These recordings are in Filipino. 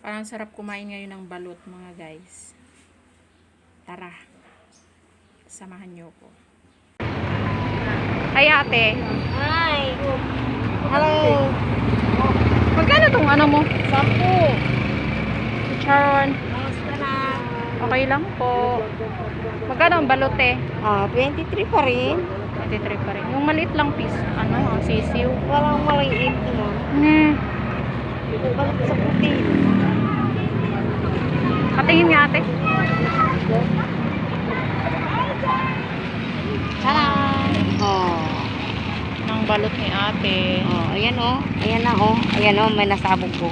Parang sarap kumain ngayon ng balot, mga guys. Tara, samahan niyo ko. Hi, ate. Hi. Hello. Magkano tong ano mo? 10. Charon. Basta na. Okay lang po. Magkano ang balot eh? 23 pa rin. 23 pa rin. Yung maliit lang piece. Ano, ang sisiw. Walang maliit na. Balik sa puti. Patingin nga ate. Hello. Oh. Ng balot ni ate. Oh, ayan oh. Ayan na oh. Ayan oh, may nasabog ko.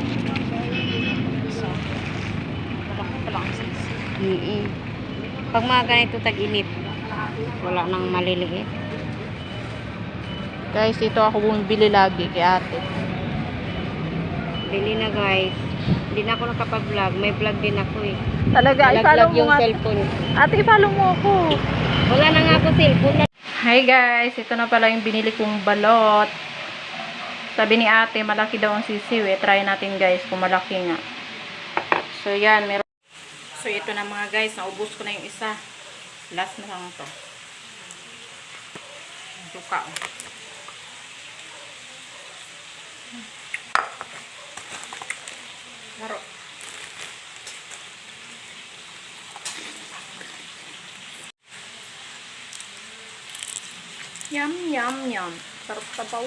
So, malaki pala ang sisiw. Pag mga ganito tag-init, wala nang maliliit. Guys, dito ako bumibili lagi kay ate. Bili na guys. Hindi na ako nakapag-vlog. May vlog din ako eh. Talaga, i-follow Nalaglag mo yung nga. cellphone. Ate, i-follow mo ako. Wala na nga ako cellphone. Hi guys, ito na pala yung binili kong balot. Sabi ni ate, malaki daw ang sisiw eh. Try natin guys kung malaki nga. So yan, meron. So ito na mga guys, naubos ko na yung isa. Last na lang ito. Duka oh. Laro. Yum, yum, yum. Sarap sabaw.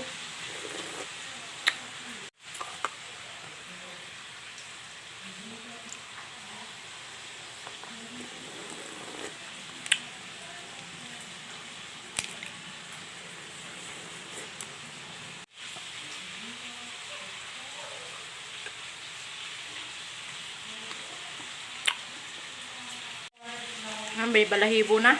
May balahibo na.